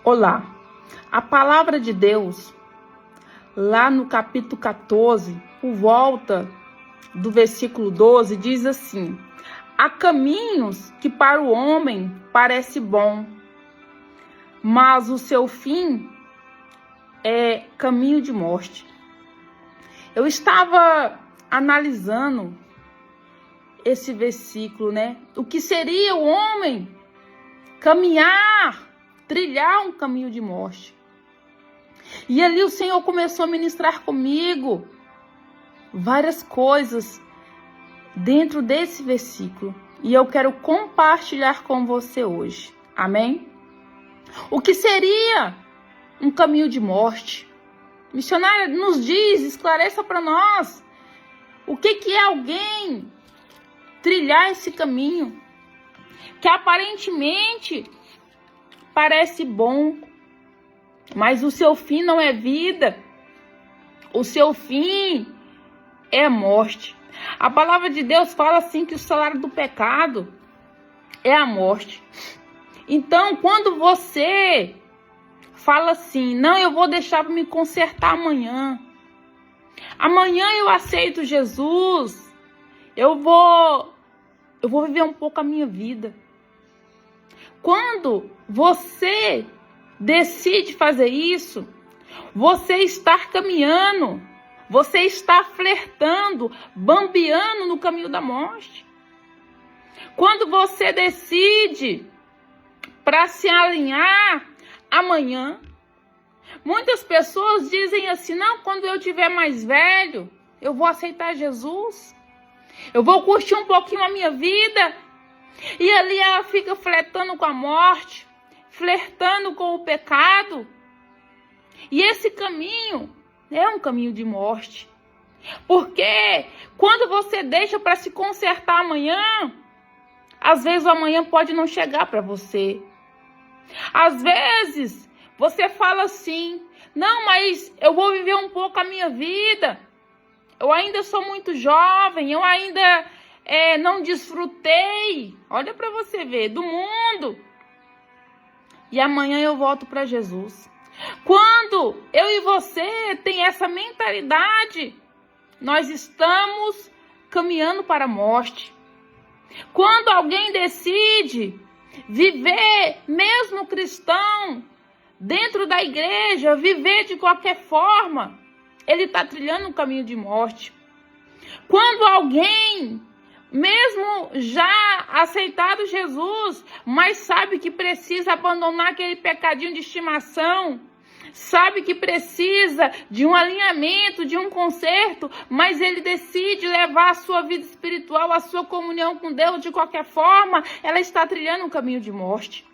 Olá, a palavra de Deus, lá no capítulo 14, por volta do versículo 12, diz assim: há caminhos que para o homem parece bom, mas o seu fim é caminho de morte. Eu estava analisando esse versículo, né? O que seria o homem caminhar, trilhar um caminho de morte. E ali o Senhor começou a ministrar comigo várias coisas dentro desse versículo. E eu quero compartilhar com você hoje. Amém? O que seria um caminho de morte? Missionária, nos diz, esclareça para nós. O que é alguém trilhar esse caminho que aparentemente parece bom, mas o seu fim não é vida. O seu fim é morte. A palavra de Deus fala assim que o salário do pecado é a morte. Então, quando você fala assim, não, eu vou deixar para me consertar amanhã. Amanhã eu aceito Jesus. Eu vou viver um pouco a minha vida. Quando você decide fazer isso, você está caminhando, você está flertando, bambeando no caminho da morte. Quando você decide para se alinhar amanhã, muitas pessoas dizem assim, não, quando eu tiver mais velho, eu vou aceitar Jesus, eu vou curtir um pouquinho a minha vida. E ali ela fica flertando com a morte, flertando com o pecado. E esse caminho é um caminho de morte. Porque quando você deixa para se consertar amanhã, às vezes o amanhã pode não chegar para você. Às vezes você fala assim, não, mas eu vou viver um pouco a minha vida. Eu ainda sou muito jovem, eu ainda não desfrutei, olha para você ver, do mundo. E amanhã eu volto para Jesus. Quando eu e você tem essa mentalidade, nós estamos caminhando para a morte. Quando alguém decide viver, mesmo cristão, dentro da igreja, viver de qualquer forma, ele está trilhando um caminho de morte. Quando alguém, mesmo já aceitado Jesus, mas sabe que precisa abandonar aquele pecadinho de estimação, sabe que precisa de um alinhamento, de um conserto, mas ele decide levar a sua vida espiritual, a sua comunhão com Deus de qualquer forma, ela está trilhando um caminho de morte.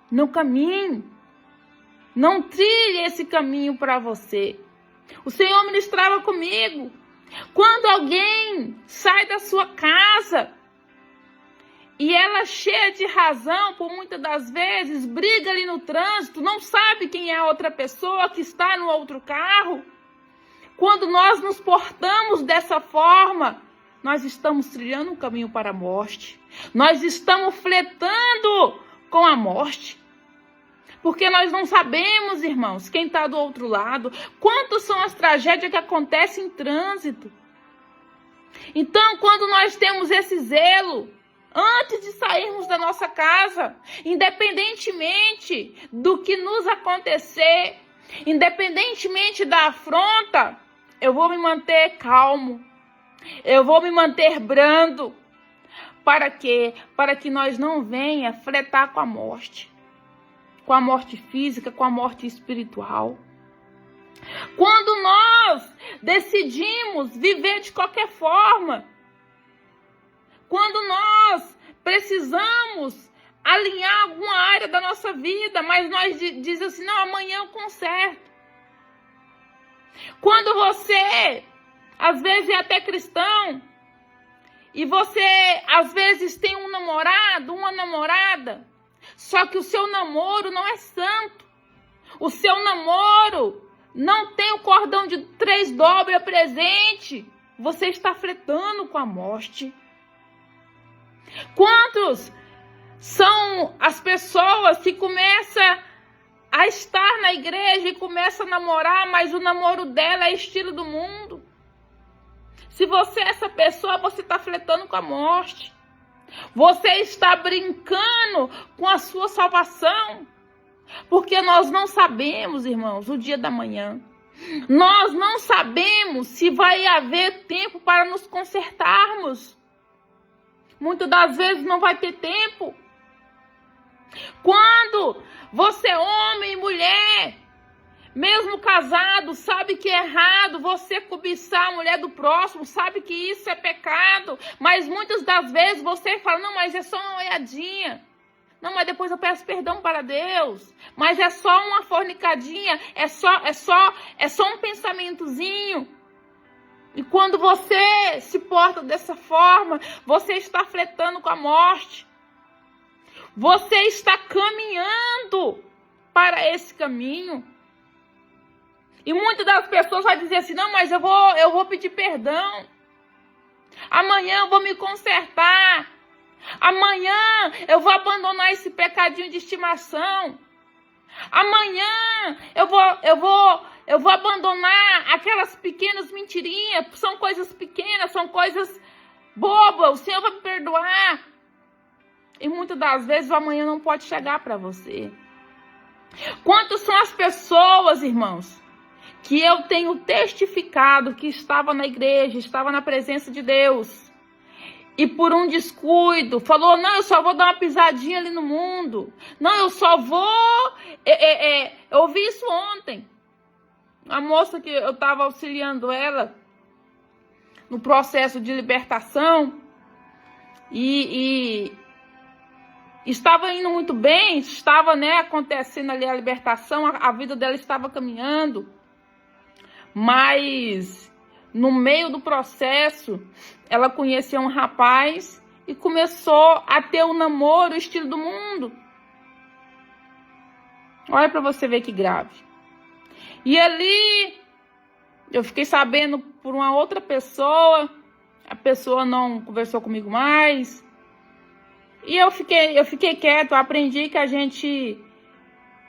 Não caminhe, não trilhe esse caminho para você. O Senhor ministrava comigo. Quando alguém sai da sua casa e ela, cheia de razão, por muitas das vezes, briga ali no trânsito, não sabe quem é a outra pessoa que está no outro carro. Quando nós nos portamos dessa forma, nós estamos trilhando um caminho para a morte. Nós estamos flertando com a morte. Porque nós não sabemos, irmãos, quem está do outro lado. Quantas são as tragédias que acontecem em trânsito. Então, quando nós temos esse zelo, antes de sairmos da nossa casa, independentemente do que nos acontecer, independentemente da afronta, eu vou me manter calmo. Eu vou me manter brando. Para quê? Para que nós não venha flertar com a morte. Com a morte física, com a morte espiritual. Quando nós decidimos viver de qualquer forma, quando nós precisamos alinhar alguma área da nossa vida, mas nós dizemos assim, não, amanhã eu conserto. Quando você, às vezes é até cristão, e você, às vezes, tem um namorado, uma namorada, só que o seu namoro não é santo. O seu namoro não tem o cordão de 3 dobras presente. Você está flertando com a morte. Quantos são as pessoas que começam a estar na igreja e começa a namorar, mas o namoro dela é estilo do mundo. Se você é essa pessoa, você está flertando com a morte. Você está brincando com a sua salvação. Porque nós não sabemos, irmãos, o dia da manhã. Nós não sabemos se vai haver tempo para nos consertarmos. Muitas das vezes não vai ter tempo. Quando você, homem e mulher, mesmo casado, sabe que é errado você cobiçar a mulher do próximo, sabe que isso é pecado, mas muitas das vezes você fala, não, mas é só uma olhadinha. Não, mas depois eu peço perdão para Deus. Mas é só uma fornicadinha, é só um pensamentozinho. E quando você se porta dessa forma, você está flertando com a morte. Você está caminhando para esse caminho. E muitas das pessoas vão dizer assim, não, mas eu vou pedir perdão. Amanhã eu vou me consertar. Amanhã eu vou abandonar esse pecadinho de estimação. Amanhã eu vou abandonar aquelas pequenas mentirinhas. São coisas pequenas, são coisas bobas. O Senhor vai me perdoar. E muitas das vezes o amanhã não pode chegar para você. Quantas são as pessoas, irmãos, que eu tenho testificado que estava na igreja, estava na presença de Deus, e por um descuido, falou, não, eu só vou dar uma pisadinha ali no mundo. Não, eu só vou... Eu ouvi isso ontem. A moça que eu estava auxiliando ela no processo de libertação. E estava indo muito bem, estava, acontecendo ali a libertação, a vida dela estava caminhando. Mas no meio do processo, ela conheceu um rapaz e começou a ter um namoro estilo do mundo. Olha para você ver que grave. E ali, eu fiquei sabendo por uma outra pessoa, a pessoa não conversou comigo mais. E eu fiquei quieto, eu aprendi que a gente,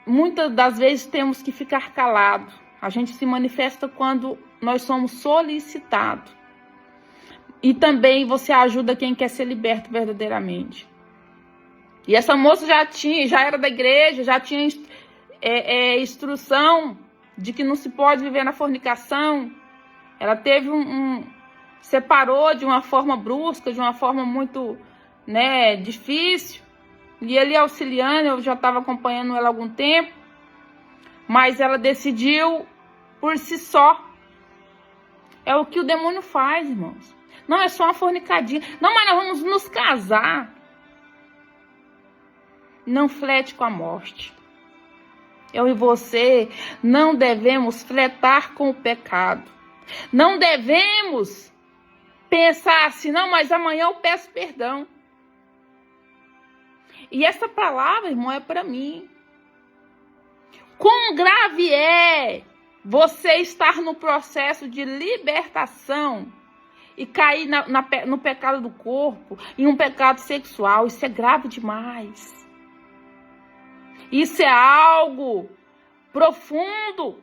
muitas das vezes, temos que ficar calado. A gente se manifesta quando nós somos solicitados. E também você ajuda quem quer ser liberto verdadeiramente. E essa moça já era da igreja, já tinha instrução de que não se pode viver na fornicação. Ela teve separou de uma forma brusca, de uma forma muito, difícil. E ele auxiliando, eu já estava acompanhando ela há algum tempo. Mas ela decidiu por si só. É o que o demônio faz, irmãos. Não é só uma fornicadinha. Não, mas nós vamos nos casar. Não flerte com a morte. Eu e você não devemos flertar com o pecado. Não devemos pensar assim, não, mas amanhã eu peço perdão. E essa palavra, irmão, é para mim. Quão grave é você estar no processo de libertação e cair no pecado do corpo, em um pecado sexual. Isso é grave demais. Isso é algo profundo.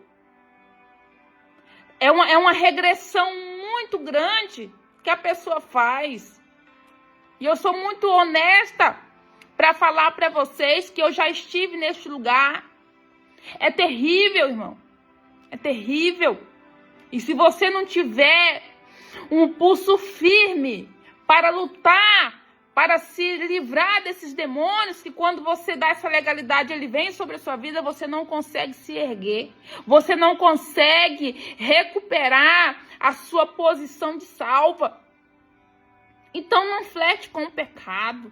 É uma regressão muito grande que a pessoa faz. E eu sou muito honesta para falar para vocês que eu já estive neste lugar. É terrível, irmão. É terrível. E se você não tiver um pulso firme para lutar, para se livrar desses demônios, que quando você dá essa legalidade, ele vem sobre a sua vida, você não consegue se erguer. Você não consegue recuperar a sua posição de salva. Então não flerte com o pecado.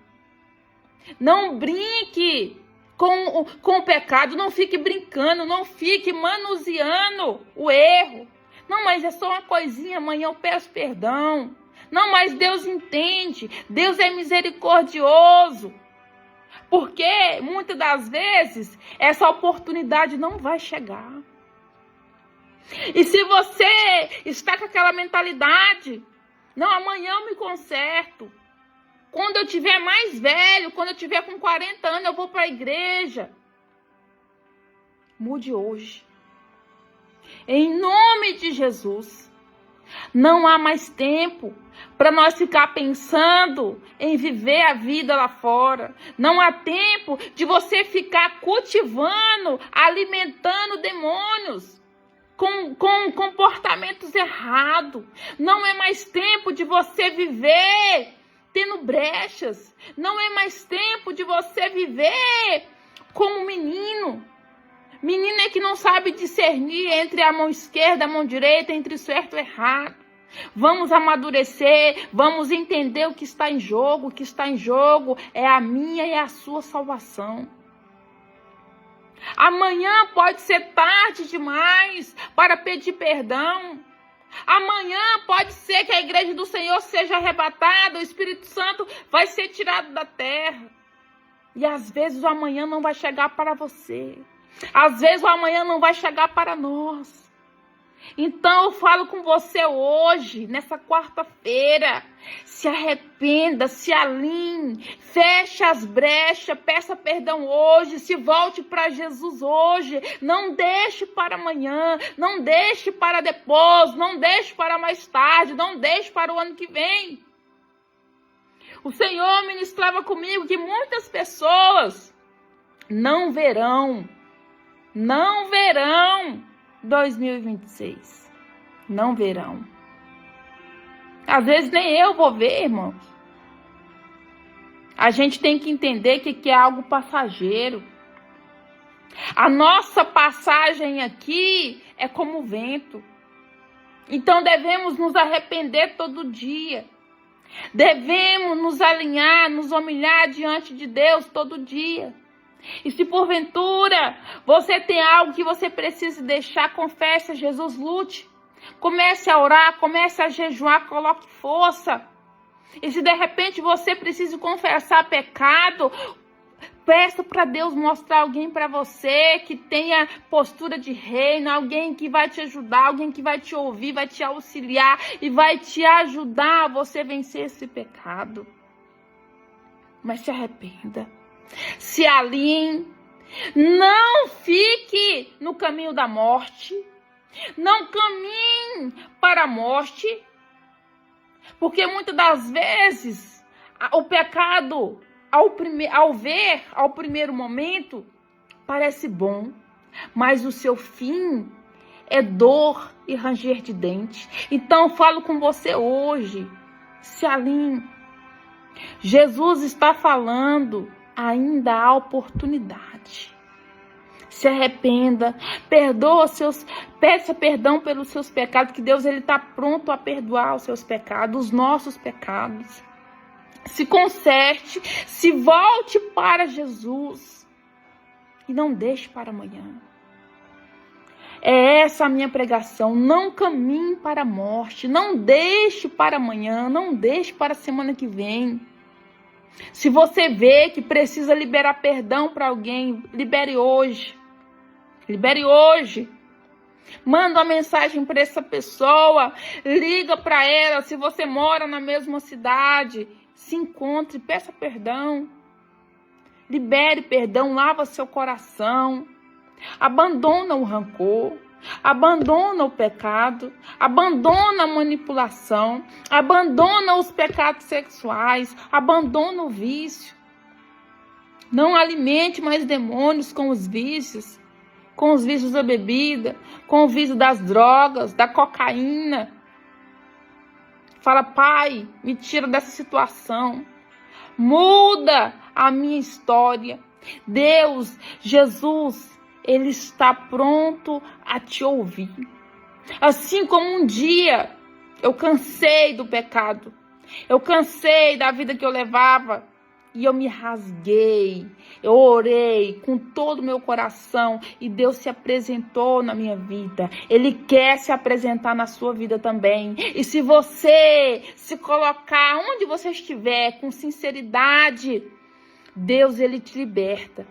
Não brinque com o pecado, não fique brincando, não fique manuseando o erro. Não, mas é só uma coisinha, amanhã eu peço perdão. Não, mas Deus entende, Deus é misericordioso. Porque muitas das vezes essa oportunidade não vai chegar. E se você está com aquela mentalidade, não, amanhã eu me conserto. Quando eu tiver mais velho, quando eu tiver com 40 anos, eu vou para a igreja. Mude hoje. Em nome de Jesus. Não há mais tempo para nós ficar pensando em viver a vida lá fora. Não há tempo de você ficar cultivando, alimentando demônios com comportamentos errados. Não é mais tempo de você viver tendo brechas. Não é mais tempo de você viver como menino. Menino é que não sabe discernir entre a mão esquerda e a mão direita, entre certo e errado. Vamos amadurecer, vamos entender o que está em jogo. O que está em jogo é a minha e a sua salvação. Amanhã pode ser tarde demais para pedir perdão. Amanhã pode ser que a igreja do Senhor seja arrebatada, o Espírito Santo vai ser tirado da terra. E às vezes o amanhã não vai chegar para você. Às vezes o amanhã não vai chegar para nós. Então eu falo com você hoje, nessa quarta-feira. Se arrependa, se alinhe, feche as brechas, peça perdão hoje, se volte para Jesus hoje. Não deixe para amanhã, não deixe para depois, não deixe para mais tarde, não deixe para o ano que vem. O Senhor ministrava comigo que muitas pessoas não verão 2026. Não verão. Às vezes nem eu vou ver, irmãos. A gente tem que entender que é algo passageiro. A nossa passagem aqui é como o vento. Então devemos nos arrepender todo dia. Devemos nos alinhar, nos humilhar diante de Deus todo dia. E se porventura você tem algo que você precisa deixar, confesse a Jesus, lute. Comece a orar, comece a jejuar, coloque força. E se de repente você precisa confessar pecado, peça para Deus mostrar alguém para você que tenha postura de reino, alguém que vai te ajudar, alguém que vai te ouvir, vai te auxiliar e vai te ajudar a você vencer esse pecado. Mas se arrependa. Se alinhe, não fique no caminho da morte, não caminhe para a morte, porque muitas das vezes o pecado, ao primeiro momento, parece bom, mas o seu fim é dor e ranger de dentes. Então eu falo com você hoje, se alinhe. Jesus está falando. Ainda há oportunidade. Se arrependa, peça perdão pelos seus pecados, que Deus está pronto a perdoar os seus pecados, os nossos pecados. Se conserte, se volte para Jesus e não deixe para amanhã. É essa a minha pregação. Não caminhe para a morte, não deixe para amanhã, não deixe para a semana que vem. Se você vê que precisa liberar perdão para alguém, libere hoje. Libere hoje. Manda uma mensagem para essa pessoa. Liga para ela. Se você mora na mesma cidade, se encontre, peça perdão. Libere perdão, lava seu coração. Abandona o rancor. Abandona o pecado, abandona a manipulação, abandona os pecados sexuais, abandona o vício. Não alimente mais demônios com os vícios da bebida, com o vício das drogas, da cocaína. Fala, Pai, me tira dessa situação. Muda a minha história. Deus, Jesus, Ele está pronto a te ouvir. Assim como um dia eu cansei do pecado, eu cansei da vida que eu levava e eu me rasguei, eu orei com todo o meu coração e Deus se apresentou na minha vida. Ele quer se apresentar na sua vida também. E se você se colocar onde você estiver com sinceridade, Deus, Ele te liberta.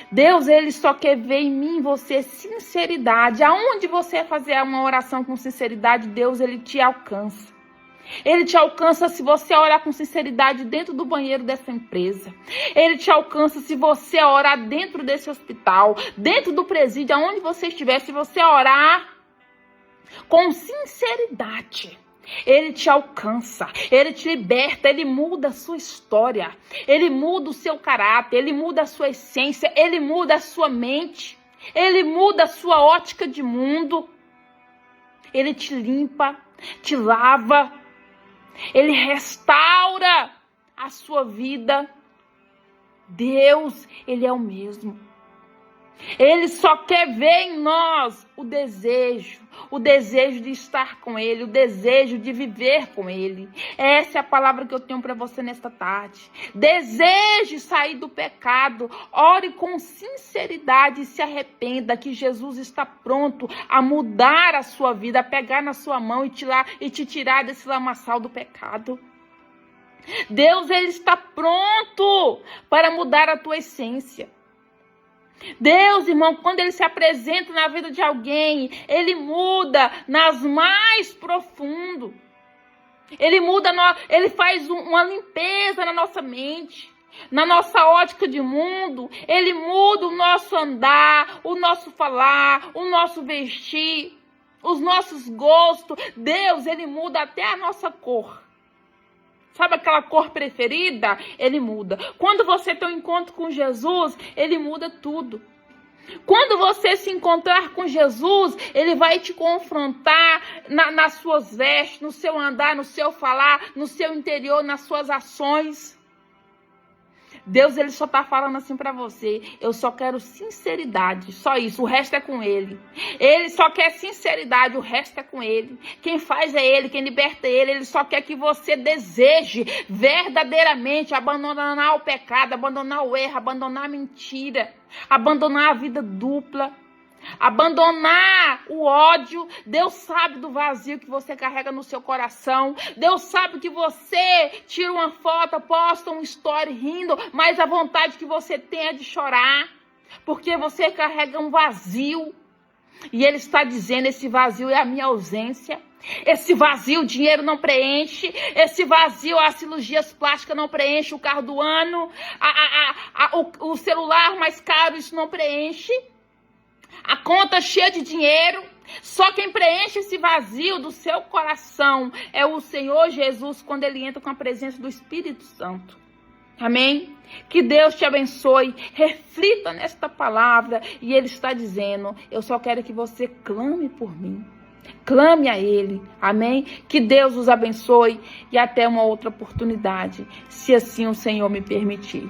Deus, Ele só quer ver em mim, em você, sinceridade. Aonde você fazer uma oração com sinceridade, Deus, Ele te alcança. Ele te alcança se você orar com sinceridade dentro do banheiro dessa empresa. Ele te alcança se você orar dentro desse hospital, dentro do presídio, aonde você estiver. Se você orar com sinceridade, Ele te alcança, Ele te liberta, Ele muda a sua história, Ele muda o seu caráter, Ele muda a sua essência, Ele muda a sua mente, Ele muda a sua ótica de mundo. Ele te limpa, te lava, Ele restaura a sua vida. Deus, Ele é o mesmo. Ele só quer ver em nós o desejo de estar com Ele, o desejo de viver com Ele. Essa é a palavra que eu tenho para você nesta tarde. Deseje sair do pecado, ore com sinceridade e se arrependa, que Jesus está pronto a mudar a sua vida, a pegar na sua mão e te tirar desse lamaçal do pecado. Deus, Ele está pronto para mudar a tua essência. Deus, irmão, quando Ele se apresenta na vida de alguém, Ele muda nas mais profundo. Ele faz uma limpeza na nossa mente, na nossa ótica de mundo. Ele muda o nosso andar, o nosso falar, o nosso vestir, os nossos gostos. Deus, Ele muda até a nossa cor. Sabe aquela cor preferida? Ele muda. Quando você tem um encontro com Jesus, Ele muda tudo. Quando você se encontrar com Jesus, Ele vai te confrontar nas suas vestes, no seu andar, no seu falar, no seu interior, nas suas ações. Deus, Ele só está falando assim para você: eu só quero sinceridade, só isso, o resto é com Ele. Ele só quer sinceridade, o resto é com Ele. Quem faz é Ele, quem liberta é Ele. Ele só quer que você deseje verdadeiramente abandonar o pecado, abandonar o erro, abandonar a mentira, abandonar a vida dupla, abandonar o ódio. Deus sabe do vazio que você carrega no seu coração. Deus sabe que você tira uma foto, posta um story rindo, mas a vontade que você tem é de chorar, porque você carrega um vazio. E Ele está dizendo: esse vazio é a minha ausência. Esse vazio o dinheiro não preenche. Esse vazio as cirurgias plásticas não preenche, o carro do ano, o celular mais caro, isso não preenche. A conta cheia de dinheiro. Só quem preenche esse vazio do seu coração é o Senhor Jesus, quando Ele entra com a presença do Espírito Santo. Amém? Que Deus te abençoe. Reflita nesta palavra. E Ele está dizendo: eu só quero que você clame por mim. Clame a Ele. Amém? Que Deus os abençoe. E até uma outra oportunidade, se assim o Senhor me permitir.